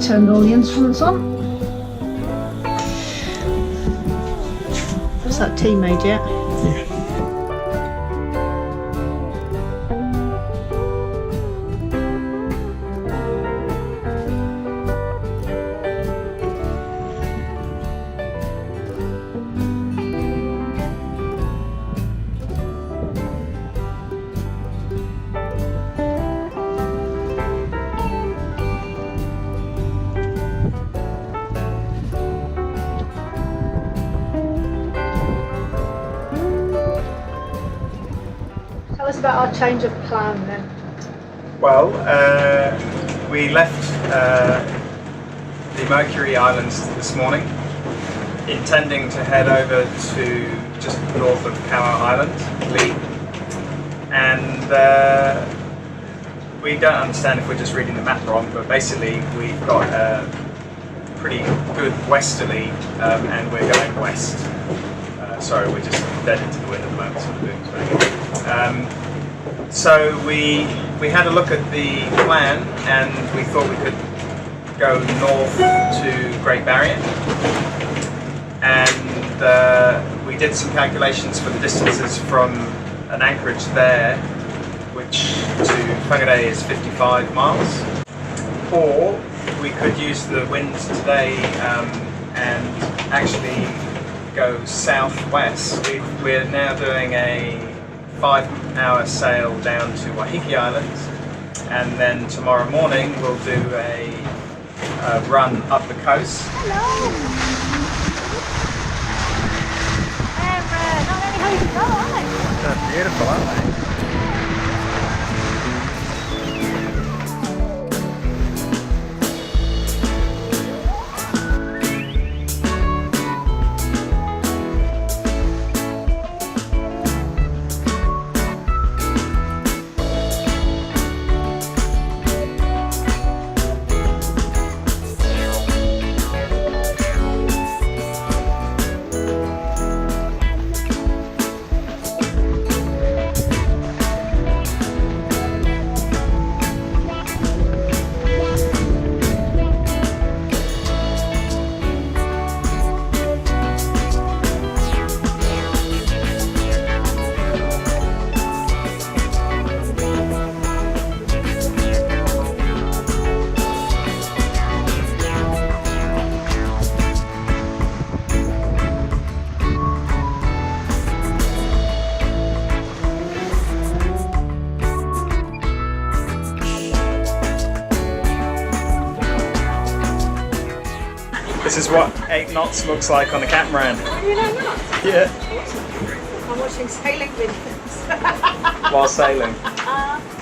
turned all the instruments on. What's that tea made yet? Yeah. Tell us about our change of plan then. Well, we left the Whangarei Islands this morning, intending to head over to just north of Kao Island, Lee. And we don't understand if we're just reading the map wrong, but basically we've got a pretty good westerly and we're going west. Sorry, we're just dead into the wind at the moment, so the boom's banging. So we had a look at the plan and we thought we could go north to Great Barrier, and we did some calculations for the distances from an anchorage there, which to Whangarei is 55 miles, or we could use the wind today and actually go southwest. We're now doing a 5-hour sail down to Waiheke Island, and then tomorrow morning we'll do a run up the coast. Hello! They're not really how you can go, are they? They're beautiful, aren't they? This is what 8 knots looks like on a catamaran. You know not? Yeah. I'm watching sailing videos. While sailing.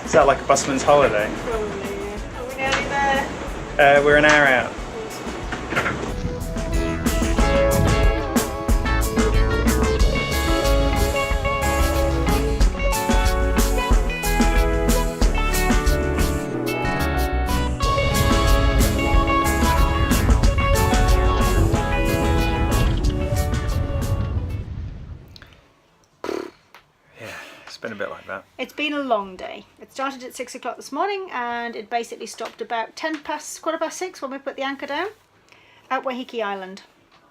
Is that like a busman's holiday? Probably, yeah. Are we nearly there? We're an hour out. Been a bit like that. It's been a long day. It started at 6 o'clock this morning and it basically stopped about 6:15 when we put the anchor down at Waiheke Island.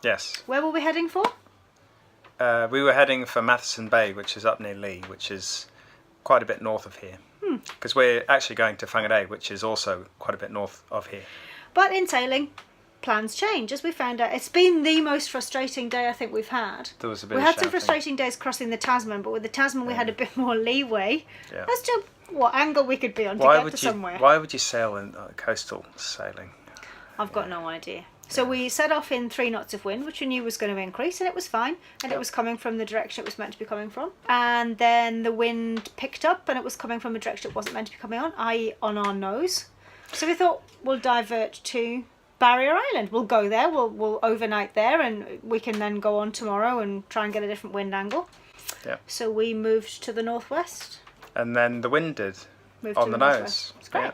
Yes. Where were we heading for? We were heading for Matheson Bay, which is up near Lee, which is quite a bit north of here. Because we're actually going to Whangarei, which is also quite a bit north of here. But in sailing, plans change. As we found out, it's been the most frustrating day I think we've had. There was a bit We of had some shouting. frustrating days crossing the Tasman, but with the Tasman we had a bit more leeway Yeah. as to what angle we could be on to get to somewhere. Why would you sail in coastal sailing? I've got no idea. So we set off in 3 knots of wind, which we knew was going to increase, and it was fine. And it was coming from the direction it was meant to be coming from. And then the wind picked up, and it was coming from a direction it wasn't meant to be coming on, i.e. on our nose. So we thought we'll divert to Barrier Island. We'll go there, we'll overnight there, and we can then go on tomorrow and try and get a different wind angle. Yeah. So we moved to the northwest. And then the wind did Moved on to the northwest. nose. It's great.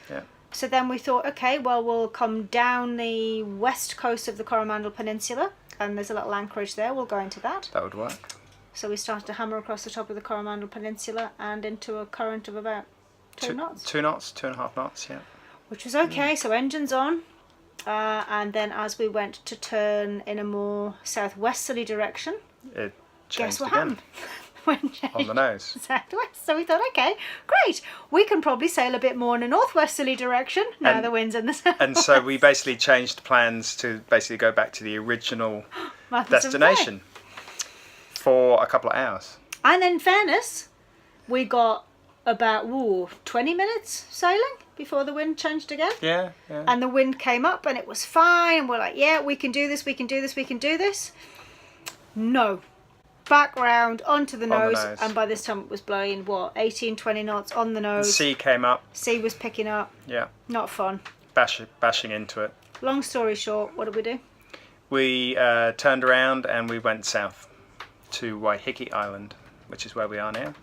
Yeah. So then we thought, okay, well, we'll come down the west coast of the Coromandel Peninsula, and there's a little anchorage there. We'll go into that. That would work. So we started to hammer across the top of the Coromandel Peninsula and into a current of about 2 knots. 2 knots, 2.5 knots, yeah. Which was okay. So engines on, And then as we went to turn in a more southwesterly direction, It guess changed what again. happened? Wind changed On the nose. southwest. So we thought, okay, great. We can probably sail a bit more in a northwesterly direction. Now And- the wind's in the south. And so we basically changed plans to basically go back to the original destination for a couple of hours. And in fairness, we got about 20 minutes sailing before the wind changed again. Yeah, yeah. And the wind came up and it was fine. And we're like, yeah, we can do this, we can do this, we can do this. No. Back round onto the On the nose. nose. And by this time it was blowing, 18, 20 knots on the The nose. sea came up. Sea was picking up. Yeah. Not fun. Bashing into it. Long story short, what did we do? We turned around and we went south to Waiheke Island, which is where we are now.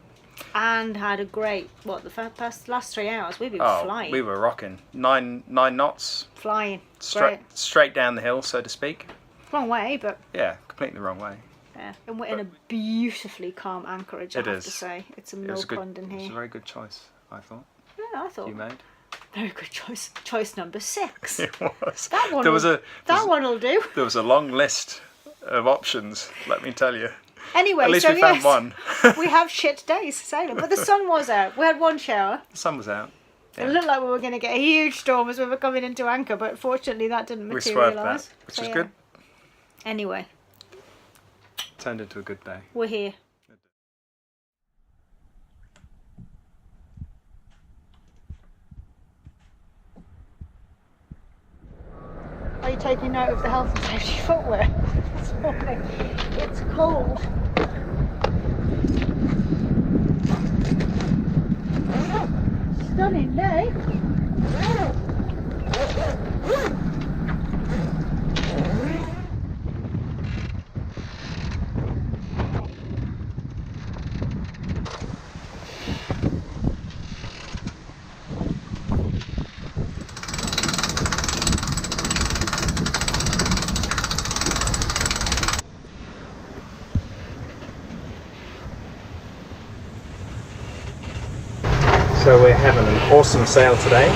And had a great, last 3 hours, we've been flying. We were rocking. Nine knots. Flying. Great. Straight down the hill, so to speak. Wrong way, but Yeah, completely the wrong way. yeah. And we're in a beautifully calm anchorage, I It have is. to say. It's a It was milk pond in It was a here. very good choice, I thought, Yeah, I thought. you made. Very good choice. Choice number 6. It was. That one. There was a That'll do. there was a long list of options, let me tell you. Anyway, At least so we found yes, one. we have shit days sailing, but the sun was out. We had one shower. The sun was out. It looked like we were going to get a huge storm as we were coming into anchor, but fortunately that didn't We swerved that, materialise. which So, was yeah. good. Anyway, Turned into a good day. we're here. Are you taking note of the health and safety footwear this morning? It's cold. Stunning day. So we're having an awesome sail today.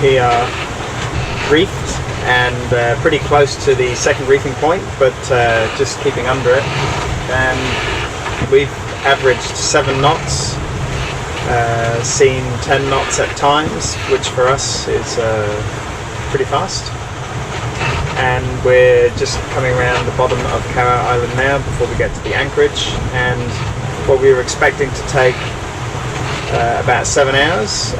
We are reefed and pretty close to the second reefing point, but just keeping under it. And we've averaged 7 knots, seen 10 knots at times, which for us is pretty fast. And we're just coming around the bottom of Whangarei Island now before we get to the anchorage. And what we were expecting to take about 7 hours,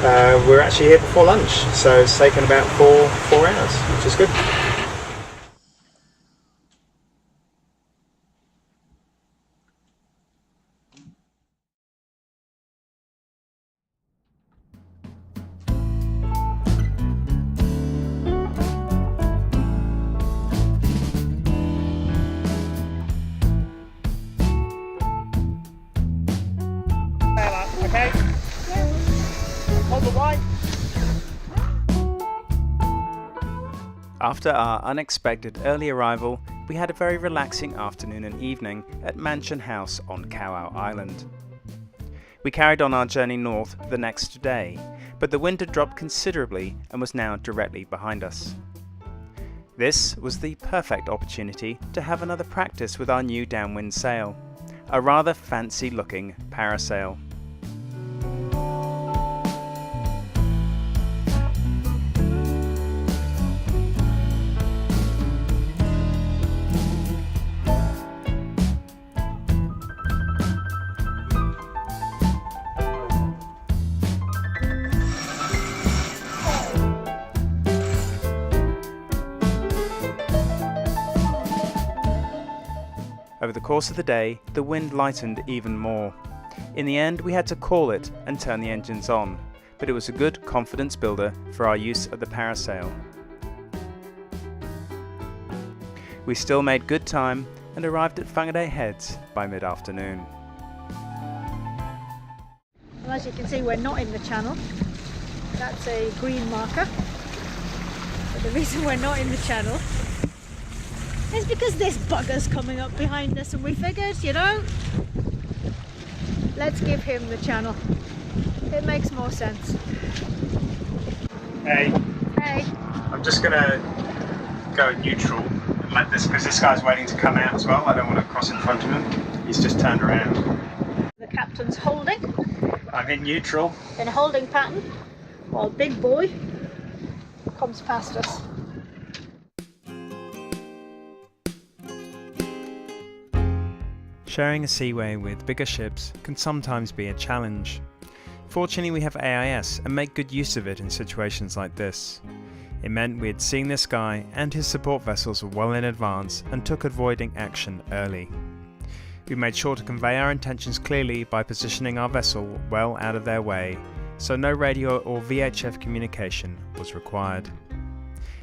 we're actually here before lunch, so it's taken about 4 hours, which is good. Okay, hold the white. After our unexpected early arrival, we had a very relaxing afternoon and evening at Mansion House on Whangarei Island. We carried on our journey north the next day, but the wind had dropped considerably and was now directly behind us. This was the perfect opportunity to have another practice with our new downwind sail, a rather fancy looking parasail. Over the course of the day, the wind lightened even more. In the end, we had to call it and turn the engines on, but it was a good confidence builder for our use of the parasail. We still made good time and arrived at Whangarei Heads by mid-afternoon. Well, as you can see, we're not in the channel. That's a green marker. But the reason we're not in the channel is because this bugger's coming up behind us, and we figured, you know, let's give him the channel. It makes more sense. Hey. Hey. I'm just gonna go neutral and let this, because this guy's waiting to come out as well. I don't want to cross in front of him. He's just turned around. The captain's holding. I'm in neutral. In a holding pattern, while big boy comes past us. Sharing a seaway with bigger ships can sometimes be a challenge. Fortunately, we have AIS and make good use of it in situations like this. It meant we had seen this guy and his support vessels well in advance and took avoiding action early. We made sure to convey our intentions clearly by positioning our vessel well out of their way, so no radio or VHF communication was required.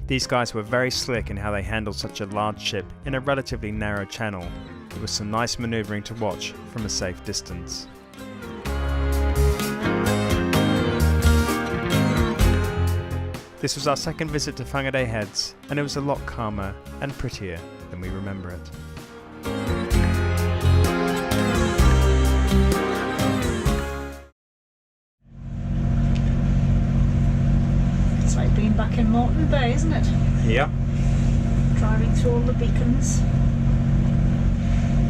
These guys were very slick in how they handled such a large ship in a relatively narrow channel. It was some nice manoeuvring to watch from a safe distance. This was our second visit to Whangarei Heads, and it was a lot calmer and prettier than we remember it. It's like being back in Moreton Bay, isn't it? Yep. Driving through all the beacons.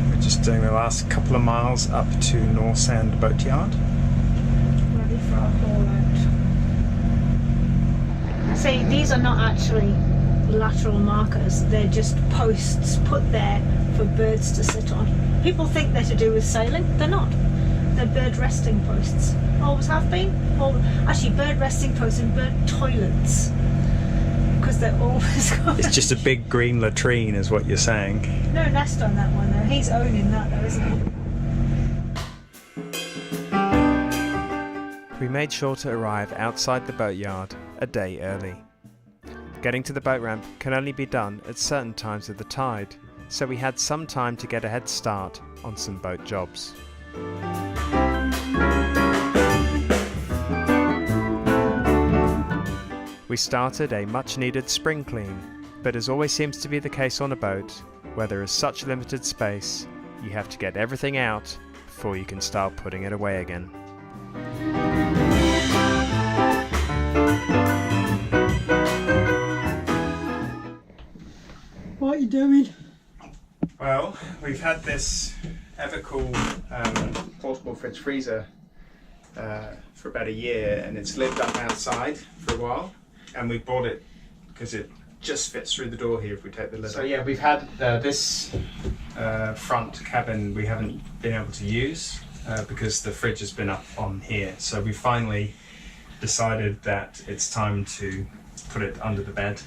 We're just doing the last couple of miles up to Northsand boatyard. Ready for our haul out. See, these are not actually lateral markers, they're just posts put there for birds to sit on. People think they're to do with sailing, they're not. They're bird resting posts. Always have been. Actually, bird resting posts and bird toilets. Because they're always going. It's just a big green latrine is what you're saying. No nest on that one though, he's owning that though, isn't he? We made sure to arrive outside the boatyard a day early. Getting to the boat ramp can only be done at certain times of the tide, so we had some time to get a head start on some boat jobs. We started a much needed spring clean, but as always seems to be the case on a boat, where there is such limited space, you have to get everything out before you can start putting it away again. What are you doing? Well, we've had this ever cool portable fridge freezer for about a year, and it's lived up outside for a while, and we bought it because it just fits through the door here if we take the lid off. So yeah, we've had this front cabin we haven't been able to use because the fridge has been up on here, so we finally decided that it's time to put it under the bed,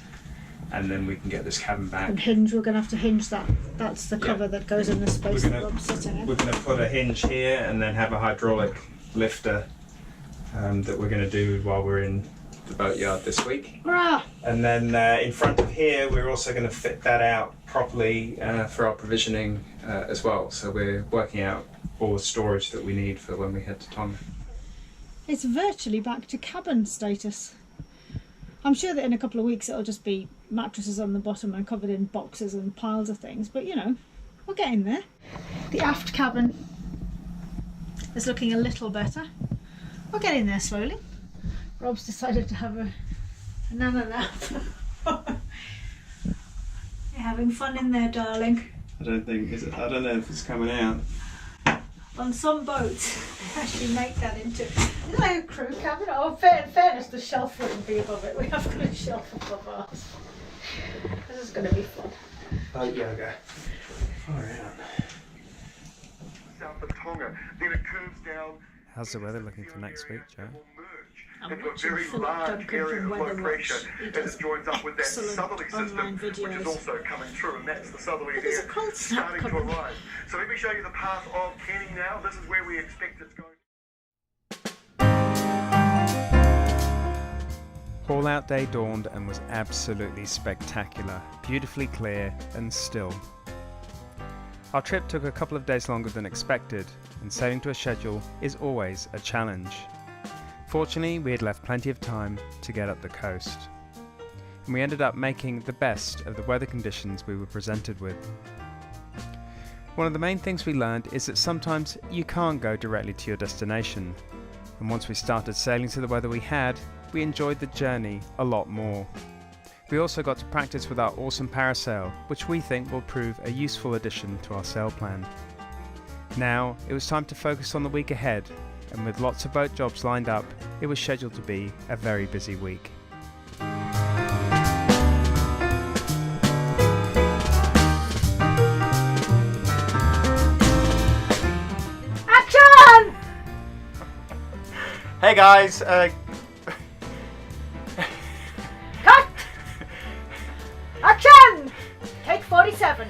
and then we can get this cabin back. And hinge, we're going to have to hinge that. That's the cover that goes in the space that Rob's sitting in. We're going to put a hinge here and then have a hydraulic lifter that we're going to do while we're in the boatyard this week. Hurrah! And then in front of here we're also going to fit that out properly for our provisioning as well. So we're working out all the storage that we need for when we head to Tonga. It's virtually back to cabin status. I'm sure that in a couple of weeks it'll just be mattresses on the bottom and covered in boxes and piles of things, but you know, we're getting there. The aft cabin is looking a little better. We're getting there slowly. Rob's decided to have a nana nap. You're having fun in there, darling. I don't know if it's coming out. On some boats, they actually make that into like a crew cabin. Oh, in fairness, the shelf wouldn't be above it. We have got a shelf above ours. This is going to be fun. Boat yoga. Far out. South of Tonga, then it curves down. How's the weather looking for next week, Joe? I'm Into a watching very Philip large Duncan area from of low Weather pressure Watch. He as does it joins up with that excellent southerly system, online which is videos. also coming through, and that's the southerly But there's air a cold snap starting to coming. arrive. So let me show you the path of Kenny now. This is where we expect it's going. Haul out day dawned and was absolutely spectacular, beautifully clear and still. Our trip took a couple of days longer than expected, and sailing to a schedule is always a challenge. Fortunately, we had left plenty of time to get up the coast, and we ended up making the best of the weather conditions we were presented with. One of the main things we learned is that sometimes you can't go directly to your destination, and once we started sailing to the weather we had, we enjoyed the journey a lot more. We also got to practice with our awesome parasail, which we think will prove a useful addition to our sail plan. Now, it was time to focus on the week ahead, and with lots of boat jobs lined up, it was scheduled to be a very busy week. Action! Hey guys, Cut! Action! Take 47.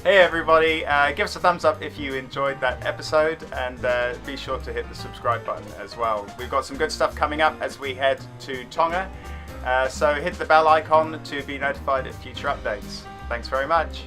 hey everybody, give us a thumbs up if you enjoyed that episode, and be sure to hit the subscribe button as well. We've got some good stuff coming up as we head to Tonga, so hit the bell icon to be notified of future updates. Thanks very much.